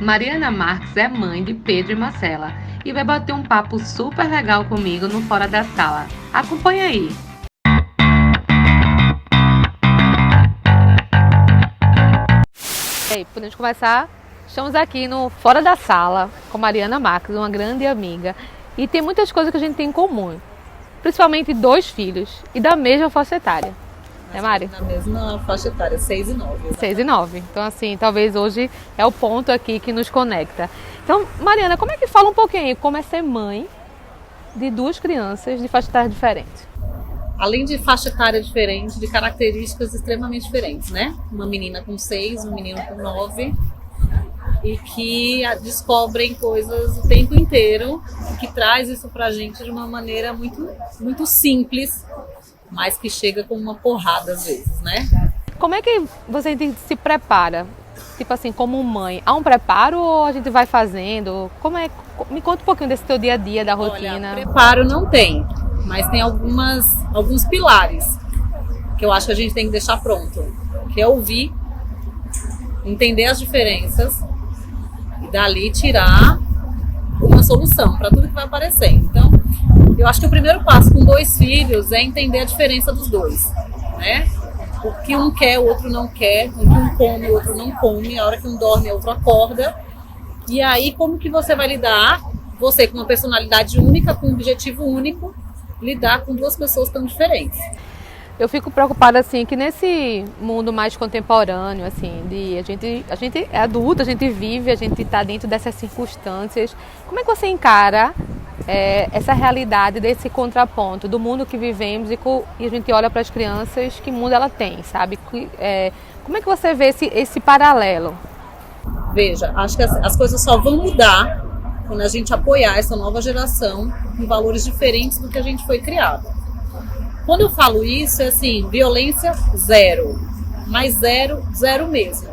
Mariana Marques é mãe de Pedro e Marcela e vai bater um papo super legal comigo no Fora da Sala. Acompanha aí! E aí, podemos começar? Estamos aqui no Fora da Sala com Mariana Marques, uma grande amiga, e tem muitas coisas que a gente tem em comum, principalmente 2 filhos e da mesma faixa etária. É, Mari? Na mesma faixa etária, 6 e 9. 6 e 9. Então, assim, talvez hoje é o ponto aqui que nos conecta. Então, Mariana, como é que fala um pouquinho como é ser mãe de 2 crianças de faixa etária diferente? Além de faixa etária diferente, de características extremamente diferentes, né? Uma menina com 6, um menino com 9, e que descobrem coisas o tempo inteiro, e que traz isso pra gente de uma maneira muito, muito simples, mas que chega com uma porrada às vezes, né? Como é que você se prepara? Tipo assim, como mãe, há um preparo ou a gente vai fazendo? Como é? Me conta um pouquinho desse teu dia a dia, da rotina. Olha, preparo não tem, mas tem alguns pilares que eu acho que a gente tem que deixar pronto, que é ouvir, entender as diferenças e dali tirar uma solução para tudo que vai aparecer. Então, eu acho que o primeiro passo com 2 filhos é entender a diferença dos 2, né? O que um quer, o outro não quer, o que um come, o outro não come, a hora que um dorme, o outro acorda. E aí, como que você vai lidar, você com uma personalidade única, com um objetivo único, lidar com 2 pessoas tão diferentes? Eu fico preocupada assim que nesse mundo mais contemporâneo, assim, de a gente é adulto, a gente vive, a gente está dentro dessas circunstâncias. Como é que você encara essa realidade desse contraponto do mundo que vivemos e a gente olha para as crianças, que mundo ela tem, sabe? Como é que você vê esse paralelo? Veja, acho que as coisas só vão mudar quando a gente apoiar essa nova geração em valores diferentes do que a gente foi criado. Quando eu falo isso, é assim, violência zero, mas zero, zero mesmo.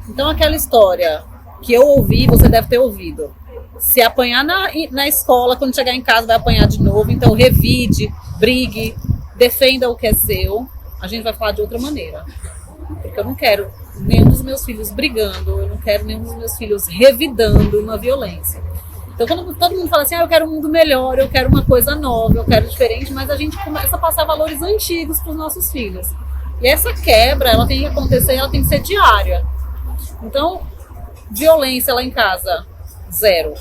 Então aquela história que eu ouvi, você deve ter ouvido. Se apanhar na escola, quando chegar em casa vai apanhar de novo, então revide, brigue, defenda o que é seu. A gente vai falar de outra maneira. Porque eu não quero nenhum dos meus filhos brigando, eu não quero nenhum dos meus filhos revidando uma violência. Então, quando todo mundo fala assim, eu quero um mundo melhor, eu quero uma coisa nova, eu quero diferente, mas a gente começa a passar valores antigos para os nossos filhos. E essa quebra, ela tem que acontecer, ela tem que ser diária. Então, violência lá em casa, zero.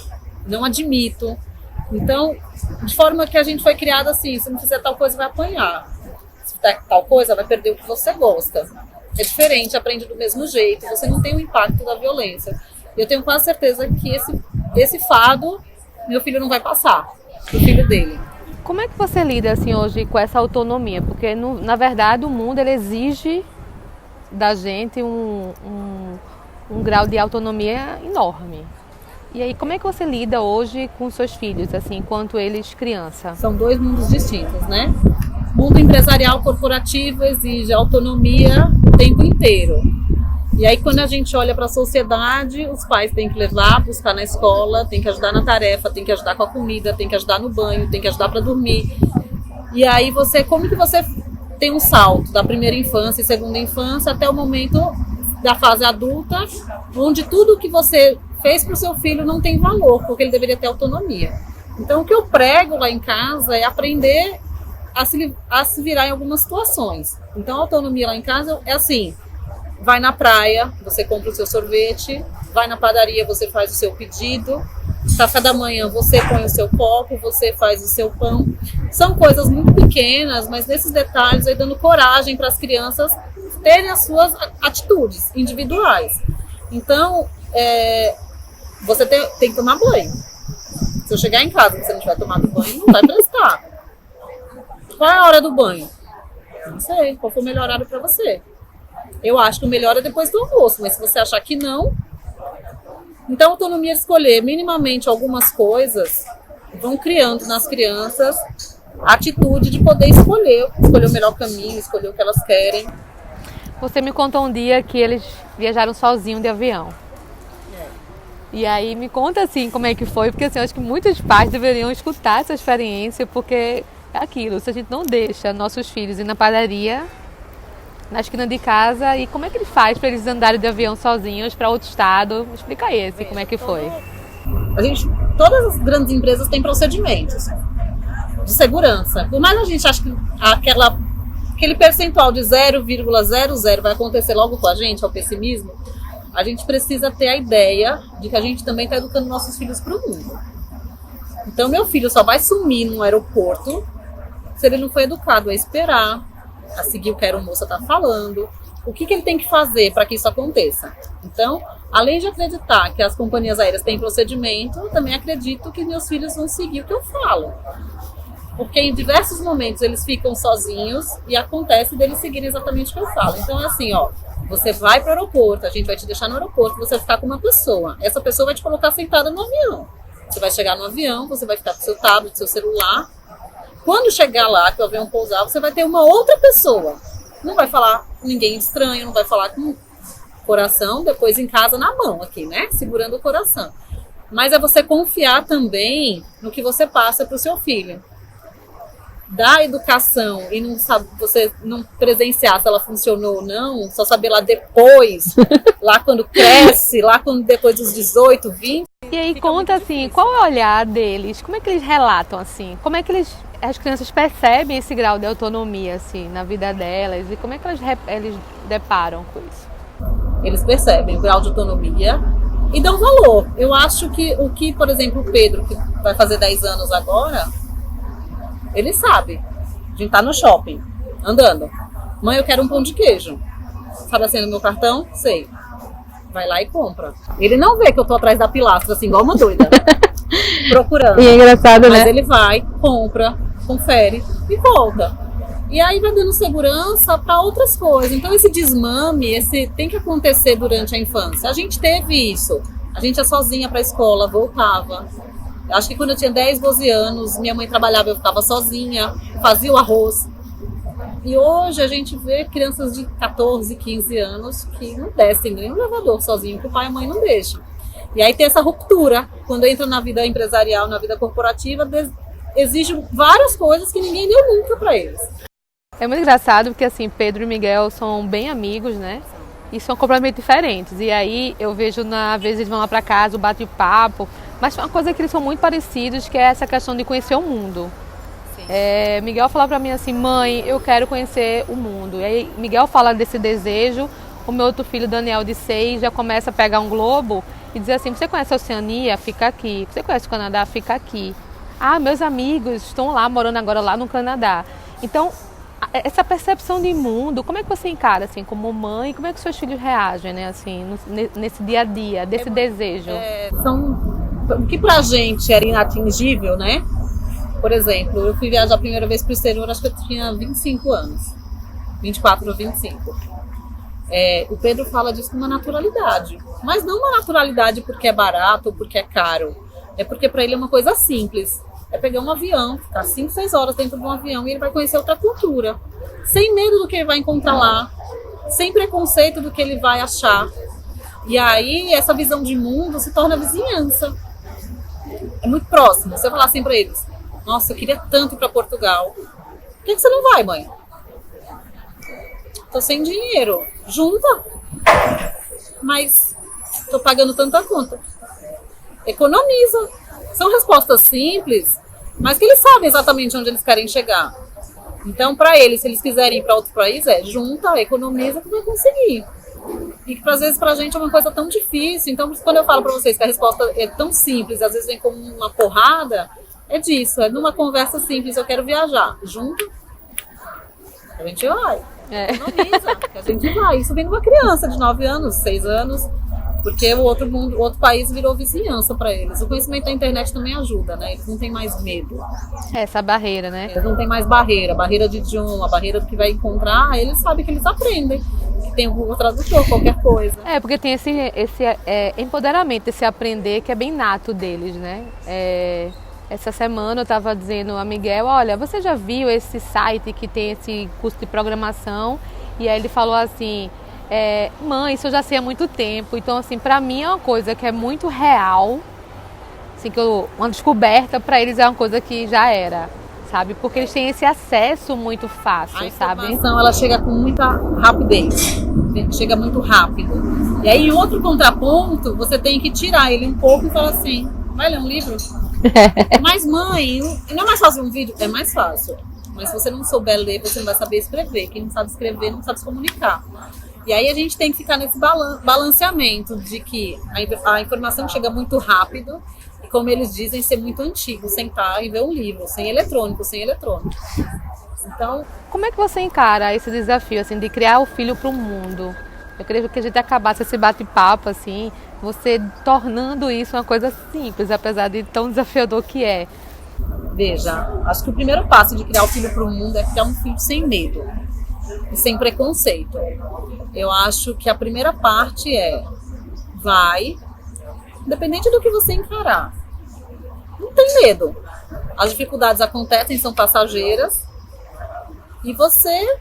Não admito. Então, de forma que a gente foi criada assim, se não fizer tal coisa, vai apanhar. Se fizer tal coisa, vai perder o que você gosta. É diferente, aprende do mesmo jeito, você não tem o impacto da violência. Eu tenho quase certeza que esse fado, meu filho não vai passar, o filho dele. Como é que você lida assim hoje com essa autonomia? Porque na verdade o mundo ele exige da gente um grau de autonomia enorme. E aí como é que você lida hoje com seus filhos, assim, enquanto eles criança? São 2 mundos distintos, né? O mundo empresarial corporativo exige autonomia o tempo inteiro. E aí, quando a gente olha para a sociedade, os pais têm que levar, buscar na escola, tem que ajudar na tarefa, tem que ajudar com a comida, tem que ajudar no banho, tem que ajudar para dormir. E aí, como que você tem um salto da primeira infância e segunda infância até o momento da fase adulta, onde tudo que você fez para o seu filho não tem valor, porque ele deveria ter autonomia. Então, o que eu prego lá em casa é aprender a se virar em algumas situações. Então, a autonomia lá em casa é assim: vai na praia, você compra o seu sorvete, vai na padaria, você faz o seu pedido, café da manhã você põe o seu copo, você faz o seu pão. São coisas muito pequenas, mas nesses detalhes aí dando coragem para as crianças terem as suas atitudes individuais. Então, você tem que tomar banho. Se eu chegar em casa e você não tiver tomado banho, não vai prestar. Qual é a hora do banho? Não sei, qual foi o melhor horário para você? Eu acho que o melhor é depois do almoço, mas se você achar que não... Então, a autonomia de escolher minimamente algumas coisas vão criando nas crianças a atitude de poder escolher o melhor caminho, escolher o que elas querem. Você me contou um dia que eles viajaram sozinhos de avião. E aí me conta assim como é que foi, porque assim, eu acho que muitos pais deveriam escutar essa experiência, porque é aquilo, se a gente não deixa nossos filhos ir na padaria, na esquina de casa. E como é que ele faz para eles andarem de avião sozinhos para outro estado? Explica aí, assim, como é que foi. Todas as grandes empresas têm procedimentos de segurança. Por mais a gente ache que aquele percentual de 0,00 vai acontecer logo com a gente, é o pessimismo, a gente precisa ter a ideia de que a gente também está educando nossos filhos para o mundo. Então, meu filho só vai sumir num aeroporto se ele não foi educado a esperar, a seguir o que a aeromoça está falando, o que ele tem que fazer para que isso aconteça. Então, além de acreditar que as companhias aéreas têm procedimento, eu também acredito que meus filhos vão seguir o que eu falo. Porque em diversos momentos eles ficam sozinhos e acontece deles seguirem exatamente o que eu falo. Então é assim, ó, você vai para o aeroporto, a gente vai te deixar no aeroporto, você vai ficar com uma pessoa. Essa pessoa vai te colocar sentada no avião. Você vai chegar no avião, você vai ficar com seu tablet, seu celular. Quando chegar lá, que o avião pousar, você vai ter uma outra pessoa. Não vai falar com ninguém estranho, não vai falar com o coração, depois em casa na mão aqui, né? Segurando o coração. Mas é você confiar também no que você passa para o seu filho. Da educação e não sabe, você não presenciar se ela funcionou ou não, só saber lá depois, lá quando cresce, lá quando depois dos 18, 20. E aí conta assim, qual é o olhar deles? Como é que eles relatam assim? Como é que as crianças percebem esse grau de autonomia assim na vida delas e como é que eles deparam com isso? Eles percebem o grau de autonomia e dão valor. Eu acho que por exemplo, o Pedro, que vai fazer 10 anos agora, ele sabe. A gente tá no shopping, andando. Mãe, eu quero um pão de queijo. Sabe assim, no meu cartão? Sei. Vai lá e compra. Ele não vê que eu tô atrás da pilastra, assim, igual uma doida. Procurando. E é engraçado, Mas né? ele vai, compra, confere e volta. E aí vai dando segurança para outras coisas. Então esse desmame, tem que acontecer durante a infância. A gente teve isso. A gente ia sozinha pra escola, voltava. Acho que quando eu tinha 10, 12 anos, minha mãe trabalhava, eu ficava sozinha, fazia o arroz. E hoje a gente vê crianças de 14, 15 anos que não descem nem no elevador sozinho, que o pai e a mãe não deixam. E aí tem essa ruptura, quando entra na vida empresarial, na vida corporativa, exige várias coisas que ninguém deu nunca para eles. É muito engraçado porque assim, Pedro e Miguel são bem amigos, né? E são completamente diferentes. E aí eu vejo, às vezes eles vão lá para casa, bate papo. Mas uma coisa que eles são muito parecidos, que é essa questão de conhecer o mundo. Miguel fala para mim assim, mãe, eu quero conhecer o mundo. E aí Miguel fala desse desejo, o meu outro filho, Daniel, de 6, já começa a pegar um globo e dizer assim, você conhece a Oceania? Fica aqui. Você conhece o Canadá? Fica aqui. Ah, meus amigos estão lá, morando agora lá no Canadá. Então, essa percepção de mundo, como é que você encara, assim, como mãe, como é que seus filhos reagem, né, assim, nesse dia a dia, desse desejo? O que pra gente era inatingível, né? Por exemplo, eu fui viajar a primeira vez pro exterior, acho que eu tinha 25 anos. 24 ou 25. O Pedro fala disso com uma naturalidade. Mas não uma naturalidade porque é barato ou porque é caro. É porque pra ele é uma coisa simples. É pegar um avião, ficar 5, 6 horas dentro de um avião e ele vai conhecer outra cultura. Sem medo do que ele vai encontrar lá. Sem preconceito do que ele vai achar. E aí, essa visão de mundo se torna vizinhança. É muito próximo. Você falar assim pra eles, nossa, eu queria tanto ir pra Portugal. Por que você não vai, mãe? Tô sem dinheiro. Junta. Mas tô pagando tanta conta. Economiza. São respostas simples, mas que eles sabem exatamente onde eles querem chegar. Então, para eles, se eles quiserem ir para outro país, junta, economiza que vai conseguir. E que às vezes pra gente é uma coisa tão difícil. Então, quando eu falo para vocês que a resposta é tão simples, às vezes vem como uma porrada, é disso. É numa conversa simples, eu quero viajar. Junta, a gente vai. Economiza, que a gente vai. Isso vem de uma criança de 9 anos, 6 anos. Porque o outro país virou vizinhança para eles. O conhecimento da internet também ajuda, né? Eles não têm mais medo. Essa barreira, né? Eles não têm mais barreira de idioma, barreira do que vai encontrar. Eles sabem que eles aprendem, que tem o Google Tradutor, qualquer coisa. Porque tem esse empoderamento, esse aprender que é bem nato deles, né? Essa semana eu estava dizendo a Miguel, olha, você já viu esse site que tem esse curso de programação? E aí ele falou assim... mãe, isso eu já sei há muito tempo, então assim, pra mim é uma coisa que é muito real, assim, uma descoberta pra eles é uma coisa que já era, sabe? Porque eles têm esse acesso muito fácil, A sabe? informação, ela chega com muita rapidez, chega muito rápido. E aí, em outro contraponto, você tem que tirar ele um pouco e falar assim, vai ler um livro? Mas mãe, não é mais fácil um vídeo? É mais fácil. Mas se você não souber ler, você não vai saber escrever. Quem não sabe escrever, não sabe se comunicar. E aí a gente tem que ficar nesse balanceamento de que a informação chega muito rápido e, como eles dizem, ser muito antigo, sentar e ver um livro, sem eletrônico. Então, Como é que você encara esse desafio, assim, de criar o filho para o mundo? Eu queria que a gente acabasse esse bate-papo, assim, você tornando isso uma coisa simples, apesar de tão desafiador que é. veja, acho que o primeiro passo de criar o filho para o mundo é criar um filho sem medo e sem preconceito. Eu acho que a primeira parte vai, independente do que você encarar, não tem medo. As dificuldades acontecem, são passageiras, e você,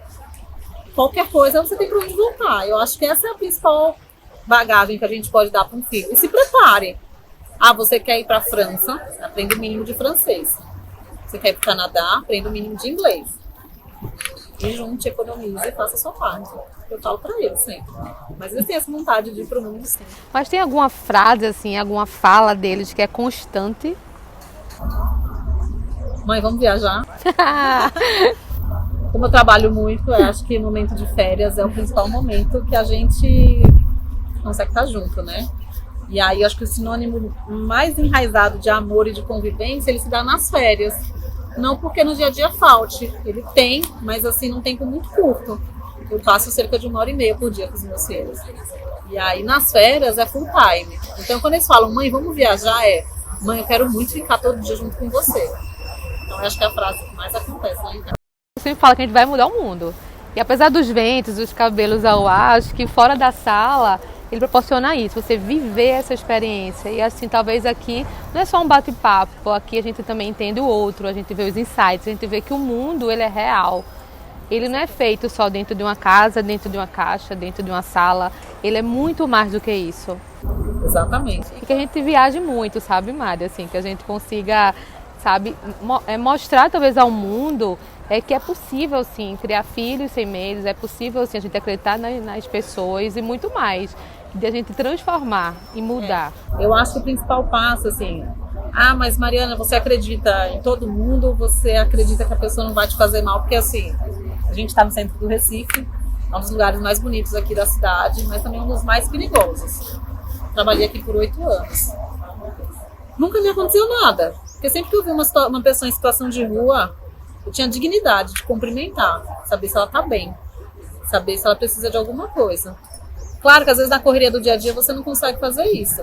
qualquer coisa, você tem para onde voltar. Eu acho que essa é a principal bagagem que a gente pode dar para um filho. E se prepare. Você quer ir para a França? Aprenda o mínimo de francês. Você quer ir para o Canadá? Aprenda o mínimo de inglês. E junte, economize e faça a sua parte. Eu falo para eles sempre. Mas eles têm essa vontade de ir para o mundo, sim. Mas tem alguma frase, assim, alguma fala deles que é constante? Mãe, vamos viajar? Como eu trabalho muito, eu acho que o momento de férias é o principal momento que a gente consegue estar junto, né? E aí eu acho que o sinônimo mais enraizado de amor e de convivência, ele se dá nas férias. Não porque no dia a dia falte. Ele tem, mas assim, num tempo muito curto. Eu passo cerca de 1h30 por dia com os meus filhos. E aí nas férias é full time. Então quando eles falam, mãe, vamos viajar, mãe, eu quero muito ficar todo dia junto com você. Então eu acho que é a frase que mais acontece lá em casa. Eu sempre falo que a gente vai mudar o mundo. E apesar dos ventos, dos cabelos ao ar, acho que fora da sala ele proporciona isso, você viver essa experiência. E assim, talvez aqui não é só um bate-papo, aqui a gente também entende o outro, a gente vê os insights, a gente vê que o mundo ele é real. Ele não é feito só dentro de uma casa, dentro de uma caixa, dentro de uma sala. Ele é muito mais do que isso. Exatamente. E que a gente viaje muito, sabe, Mari? Assim, que a gente consiga, sabe, mostrar talvez ao mundo que é possível, sim, criar filhos sem medos, é possível, sim, a gente acreditar nas pessoas e muito mais. De a gente transformar e mudar. Eu acho que o principal passo, assim, mas Mariana, você acredita em todo mundo, você acredita que a pessoa não vai te fazer mal, porque assim, a gente está no centro do Recife, é um dos lugares mais bonitos aqui da cidade, mas também um dos mais perigosos. Trabalhei aqui por 8 anos. Nunca me aconteceu nada, porque sempre que eu vi uma pessoa em situação de rua, eu tinha dignidade de cumprimentar, saber se ela está bem, saber se ela precisa de alguma coisa. Claro que às vezes na correria do dia a dia você não consegue fazer isso,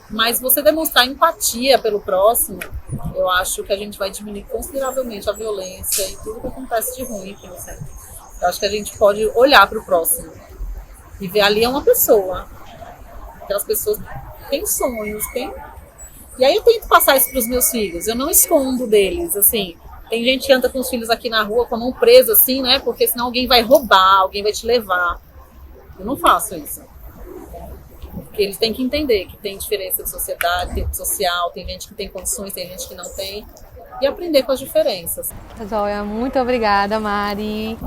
mas você demonstrar empatia pelo próximo, eu acho que a gente vai diminuir consideravelmente a violência e tudo que acontece de ruim aqui no centro. Eu acho que a gente pode olhar para o próximo e ver ali é uma pessoa. Aquelas pessoas têm sonhos, têm... E aí eu tento passar isso para os meus filhos, eu não escondo deles, assim... Tem gente que anda com os filhos aqui na rua com a mão presa, assim, né? Porque senão alguém vai roubar, alguém vai te levar. Eu não faço isso. Porque eles têm que entender que tem diferença de sociedade, tempo social, tem gente que tem condições, tem gente que não tem. E aprender com as diferenças. Joia, muito obrigada, Mari.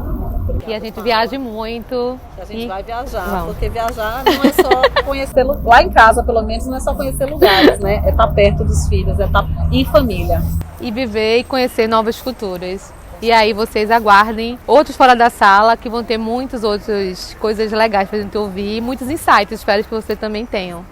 Que a gente viaje muito. Que a gente vai viajar, porque viajar não é só conhecer... Lá em casa, pelo menos, não é só conhecer lugares, né? É estar perto dos filhos, é estar em família. E viver e conhecer novas culturas. E aí vocês aguardem outros fora da sala, que vão ter muitas outras coisas legais pra gente ouvir, muitos insights, espero que você também tenham.